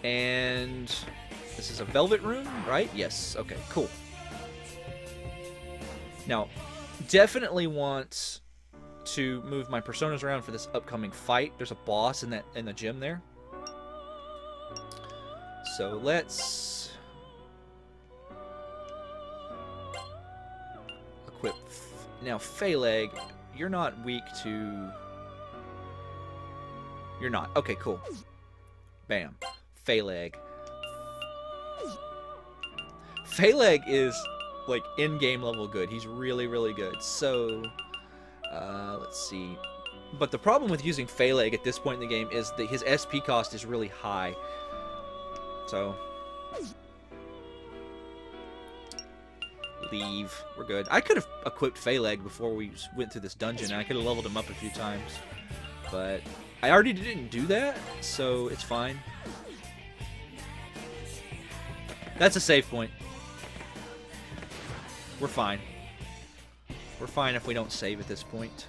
And this is a velvet room, right? Yes. Okay, cool. Now, definitely want to move my personas around for this upcoming fight. There's a boss in the gym there. So let's equip. Now, Phaleg, you're not weak to... You're not. Okay, cool. Bam. Phaleg. Phaleg is, like, in-game level good. He's really, really good. So, let's see. But the problem with using Phaleg at this point in the game is that his SP cost is really high. So, leave. We're good. I could have equipped Phaleg before we went through this dungeon, and I could have leveled him up a few times. But I already didn't do that, so it's fine. That's a save point. We're fine. We're fine if we don't save at this point.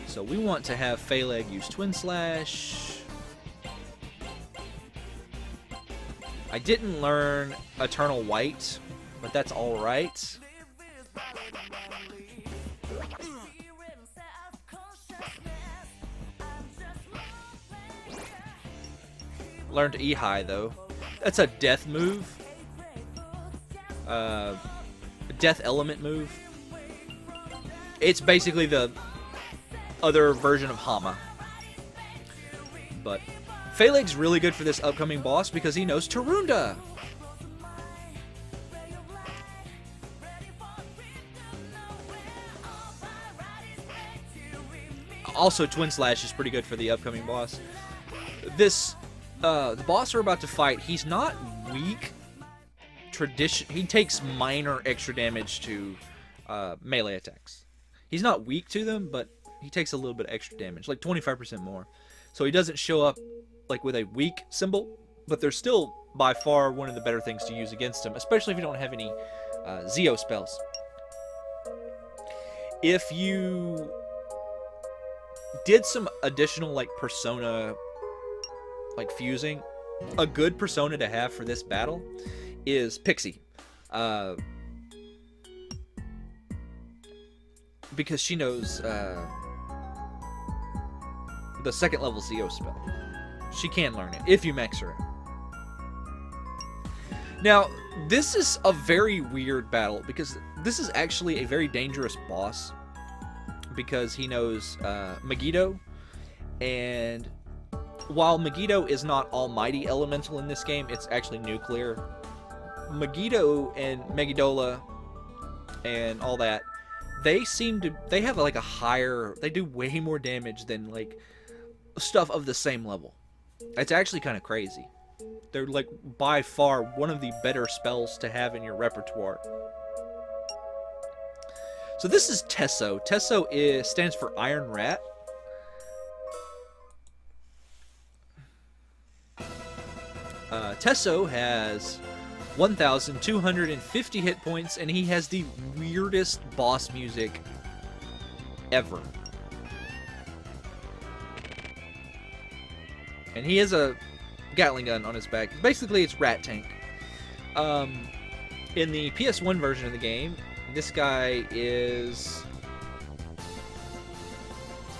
So we want to have Phaleg use Twin Slash. I didn't learn Eternal White, but that's alright. Learned E-High, though. That's a death move. Death element move. It's basically the other version of Hama. But Phaleg's really good for this upcoming boss because he knows Tarunda. Also, Twin Slash is pretty good for the upcoming boss. This, the boss we're about to fight, he's not weak. He takes minor extra damage to melee attacks. He's not weak to them, but he takes a little bit of extra damage, like 25% more. So he doesn't show up like with a weak symbol, but they're still by far one of the better things to use against him, especially if you don't have any Zeo spells. If you did some additional like persona like fusing, a good persona to have for this battle is Pixie. Because she knows the second level Zeo spell. She can learn it if you max her out. Now, this is a very weird battle because this is actually a very dangerous boss because he knows Megiddo, and while Megiddo is not almighty elemental in this game, it's actually nuclear. Megiddo and Megiddola and all that, they have like a higher, they do way more damage than like stuff of the same level. It's actually kind of crazy. They're like by far one of the better spells to have in your repertoire. So this is Tesso. Tesso stands for Iron Rat. Tesso has 1,250 hit points, and he has the weirdest boss music ever. And he has a Gatling gun on his back. Basically, it's Rat Tank. In the PS1 version of the game, this guy is...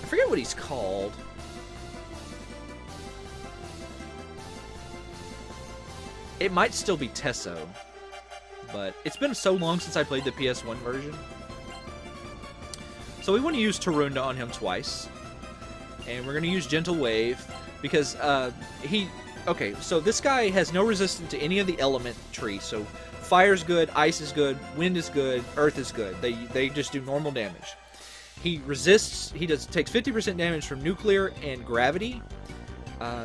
I forget what he's called. It might still be Tesso, but it's been so long since I played the PS1 version. So we want to use Tarunda on him twice. And we're going to use Gentle Wave because okay, so this guy has no resistance to any of the element trees. So fire's good, ice is good, wind is good, earth is good. They just do normal damage. He resists, takes 50% damage from nuclear and gravity.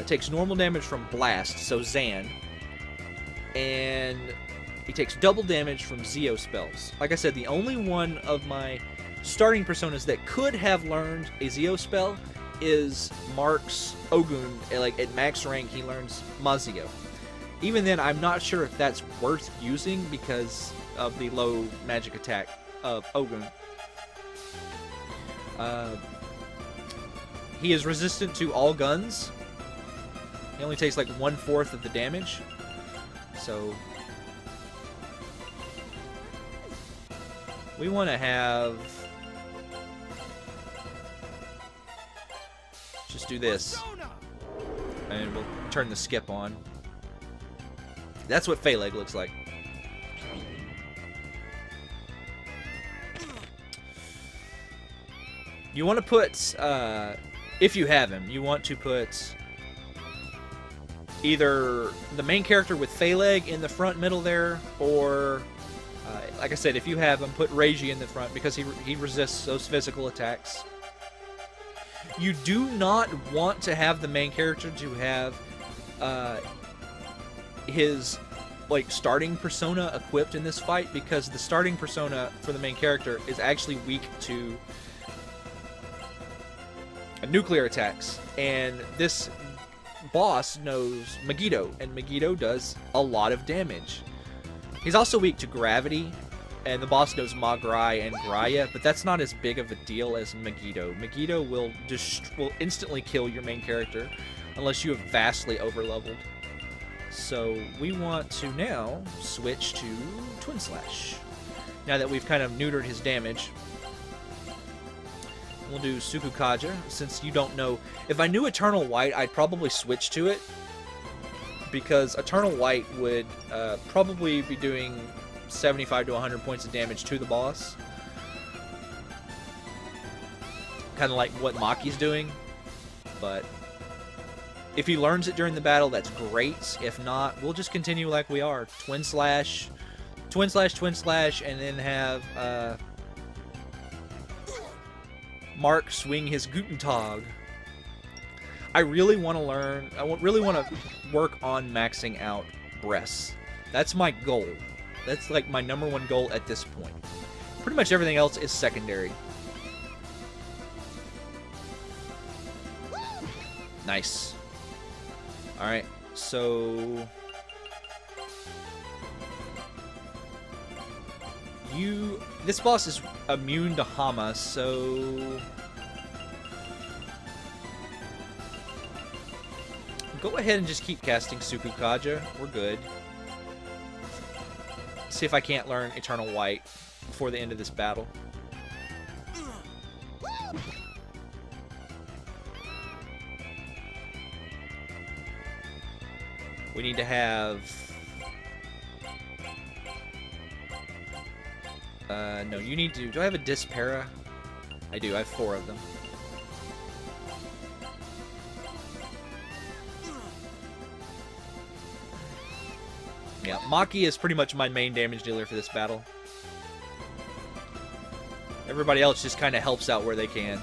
Takes normal damage from blast, so Zan. And he takes double damage from Zeo spells. Like I said, the only one of my starting personas that could have learned a Zeo spell is Mark's Ogun. Like at max rank, he learns Mazio. Even then, I'm not sure if that's worth using because of the low magic attack of Ogun. He is resistant to all guns, He only takes like 1/4 of the damage. So we want to have... Just do this. And we'll turn the skip on. That's what Phaleg looks like. You want to put, if you have him, you want to put either the main character with Phaleg in the front middle there, or, like I said, if you have him, put Reiji in the front because he resists those physical attacks. You do not want to have the main character to have his like starting persona equipped in this fight, because the starting persona for the main character is actually weak to nuclear attacks, and this boss knows Megiddo, and Megiddo does a lot of damage. He's also weak to gravity, and the boss knows Magrai and Graya, but that's not as big of a deal as Megiddo. Megiddo will instantly kill your main character unless you have vastly overleveled. So we want to now switch to Twin Slash. Now that we've kind of neutered his damage, we'll do Sukukaja, since you don't know. If I knew Eternal White, I'd probably switch to it, because Eternal White would probably be doing 75 to 100 points of damage to the boss. Kind of like what Maki's doing. But if he learns it during the battle, that's great. If not, we'll just continue like we are. Twin Slash, Twin Slash, Twin Slash, and then have Mark swing his Guten Tag. I really want to learn, really want to work on maxing out breasts. That's my goal. That's like my #1 goal at this point. Pretty much everything else is secondary. Nice. Alright, so this boss is immune to Hama, so go ahead and just keep casting Sukukaja. We're good. See if I can't learn Eternal White before the end of this battle. We need to have... no, you need to... Do I have a Dispara? I do, I have 4 of them. Yeah, Maki is pretty much my main damage dealer for this battle. Everybody else just kind of helps out where they can.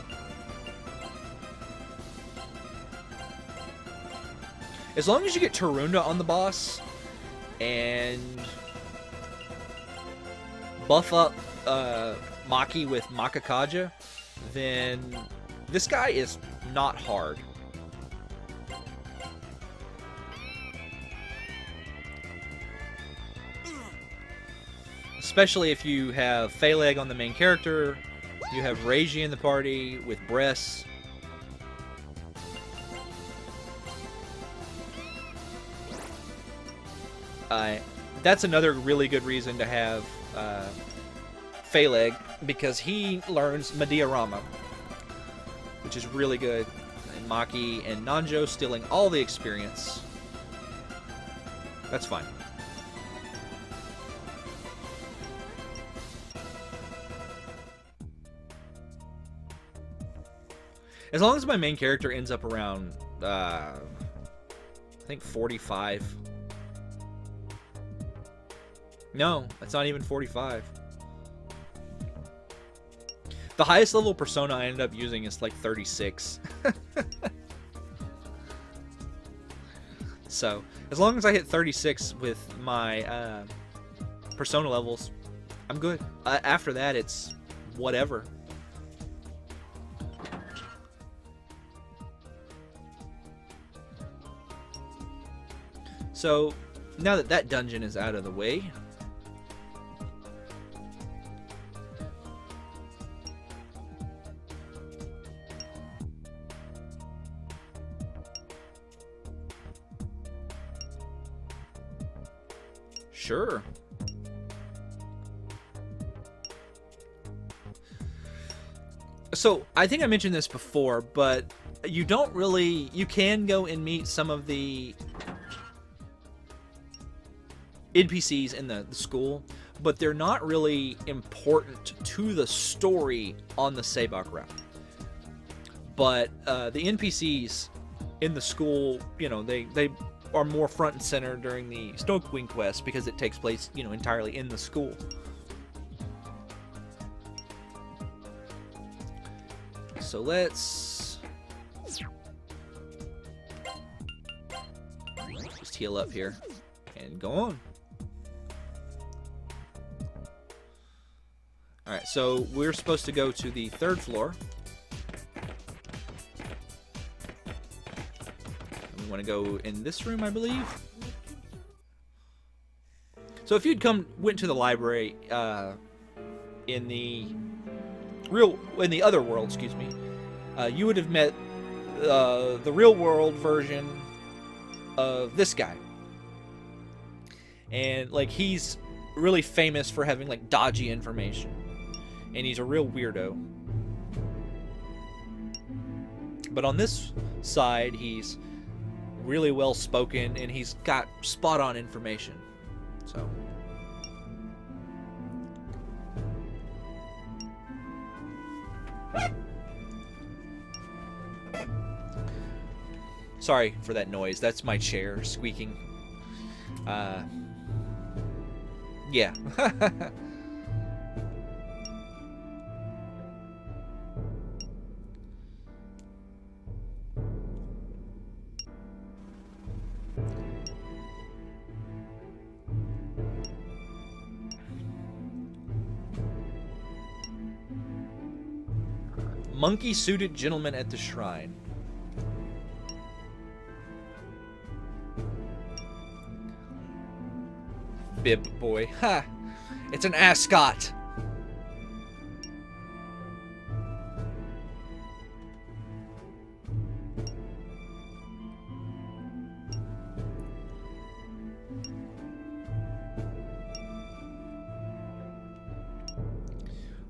As long as you get Tarunda on the boss and buff up Maki with Makakaja, then this guy is not hard. Especially if you have Phaleg on the main character, you have Reiji in the party with breasts. That's another really good reason to have Phaleg, because he learns Mediarama, which is really good. And Maki and Nanjo stealing all the experience. That's fine. As long as my main character ends up around, I think 45. No, that's not even 45. The highest level persona I ended up using is like 36. So, as long as I hit 36 with my persona levels, I'm good. After that, it's whatever. So, now that that dungeon is out of the way, Sure. So, I think I mentioned this before, but you don't really... You can go and meet some of the NPCs in the school, but they're not really important to the story on the SEBEC route. But the NPCs in the school, you know, they are more front and center during the Snoqueen quest because it takes place, you know, entirely in the school. So let's just heal up here and go on. Alright, so we're supposed to go to the 3rd floor. We want to go in this room, I believe. So if you'd went to the library in the other world, excuse me, you would have met the real world version of this guy. And like he's really famous for having like dodgy information. And he's a real weirdo. But on this side, he's really well spoken and he's got spot on information. So sorry for that noise. That's my chair squeaking. Yeah. Monkey-suited gentleman at the shrine. Bib boy. Ha! It's an ascot!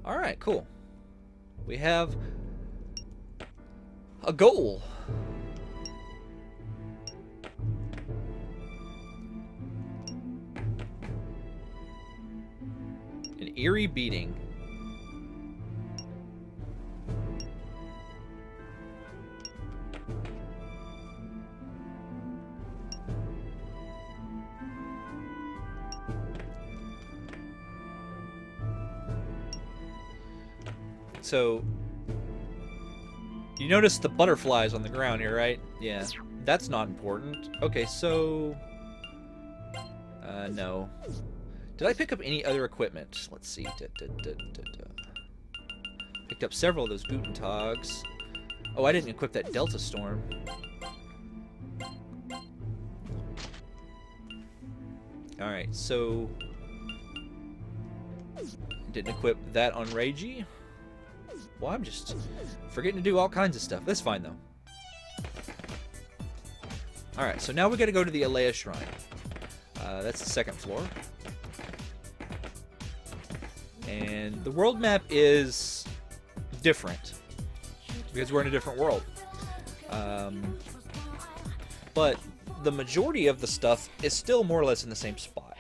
Alright, cool. We have a goal. An eerie beating. So, you notice the butterflies on the ground here, right? Yeah, that's not important. Okay, so... no. Did I pick up any other equipment? Let's see. Picked up several of those Guten-Tags. Oh, I didn't equip that Delta Storm. Alright, so... Didn't equip that on Reiji. Well, I'm just forgetting to do all kinds of stuff. That's fine, though. Alright, so now we gotta go to the Alea Shrine. That's the 2nd floor. And the world map is different because we're in a different world. But the majority of the stuff is still more or less in the same spot.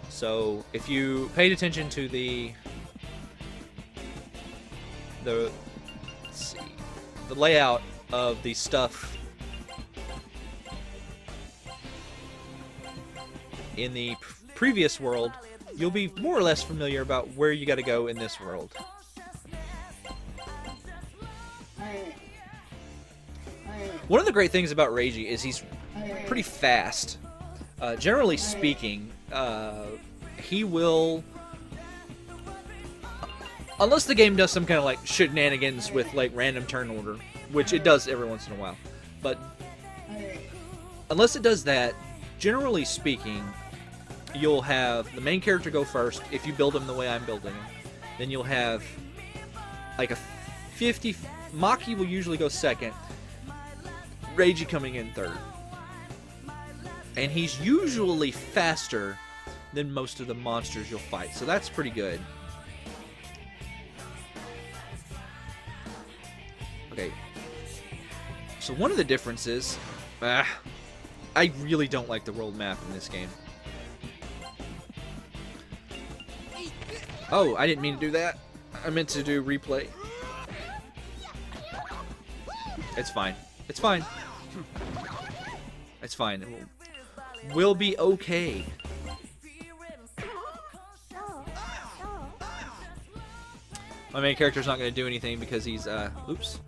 So if you paid attention to the let's see, the layout of the stuff in the previous world, you'll be more or less familiar about where you got to go in this world. One of the great things about Reiji is he's pretty fast. Generally speaking, he will, unless the game does some kind of like shenanigans with like random turn order, which it does every once in a while, but unless it does that, generally speaking, you'll have the main character go first if you build him the way I'm building him. Then you'll have like a 50... Maki will usually go second. Reiji coming in third. And he's usually faster than most of the monsters you'll fight, so that's pretty good. Okay. So one of the differences... I really don't like the world map in this game. Oh, I didn't mean to do that. I meant to do replay. It's fine. It's fine. It's fine. We'll be okay. My main character's not going to do anything because he's, oops.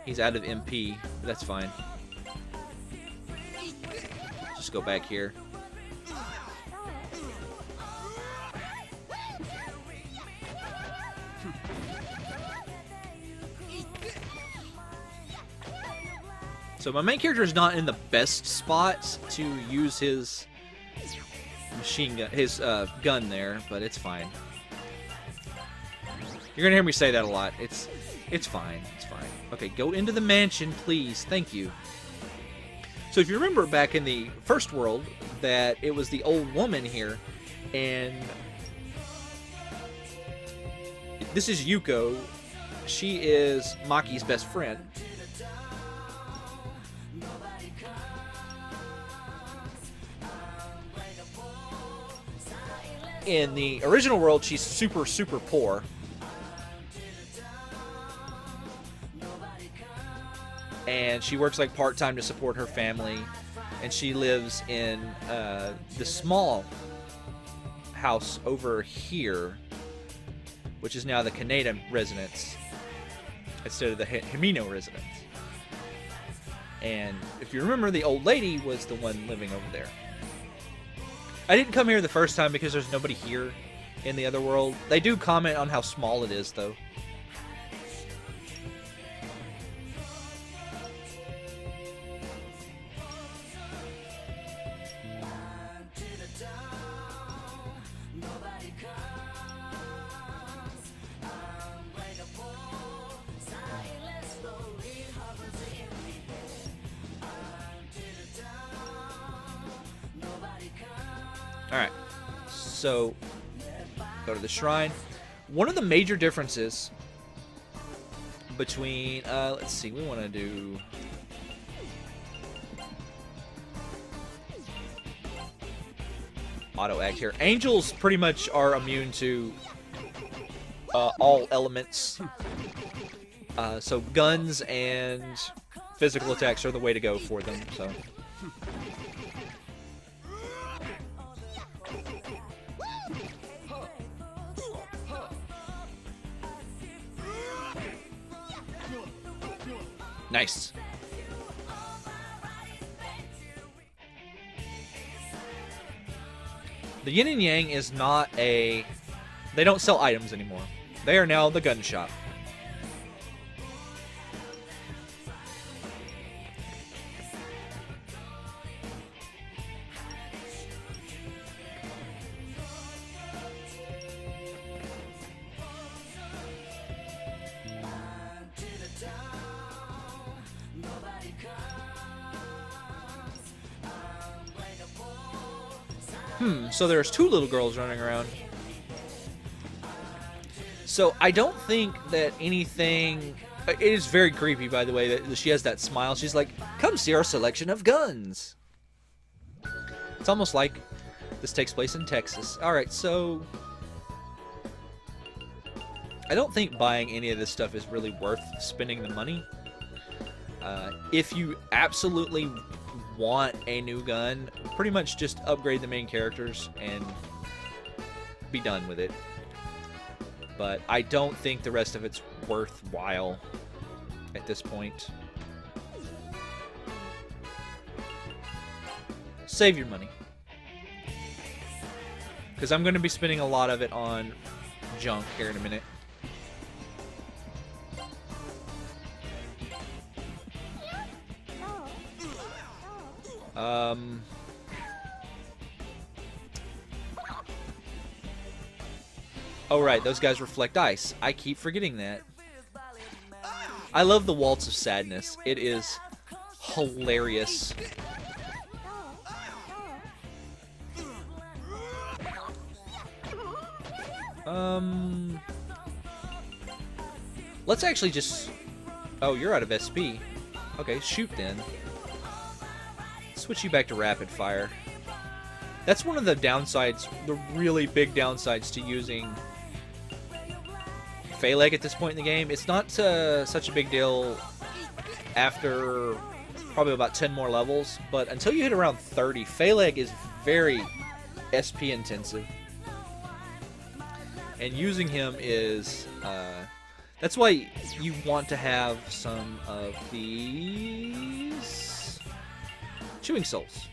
He's out of MP. That's fine. Just go back here. So my main character is not in the best spots to use his machine gun, his gun there, but it's fine. You're gonna hear me say that a lot. It's fine. It's fine. Okay, go into the mansion, please. Thank you. So if you remember back in the first world, that it was the old woman here, and this is Yuko. She is Maki's best friend. In the original world, she's super, super poor. And she works like part-time to support her family. And she lives in the small house over here, which is now the Kaneda residence instead of the Himino residence. And if you remember, the old lady was the one living over there. I didn't come here the first time because there's nobody here in the other world. They do comment on how small it is, though. Alright, so go to the shrine. One of the major differences between, let's see, we want to do auto act here. Angels pretty much are immune to all elements. So guns and physical attacks are the way to go for them, so... Nice. The Yin and Yang is not a... They don't sell items anymore. They are now the gun shop. So there's two little girls running around. So I don't think that anything... It is very creepy, by the way, that she has that smile. She's like, come see our selection of guns. It's almost like this takes place in Texas. Alright, so... I don't think buying any of this stuff is really worth spending the money. If you absolutely want a new gun, pretty much just upgrade the main characters and be done with it. But I don't think the rest of it's worthwhile at this point. Save your money, because I'm going to be spending a lot of it on junk here in a minute. Oh right, those guys reflect ice. I keep forgetting that. I love the Waltz of Sadness. It is hilarious. Let's actually just... Oh, you're out of SP. Okay, shoot then. Switch you back to rapid fire. That's one of the downsides, the really big downsides to using Phaleg at this point in the game. It's not such a big deal after probably about 10 more levels, but until you hit around 30, Phaleg is very SP intensive. And using him is... that's why you want to have some of these Chewing Souls.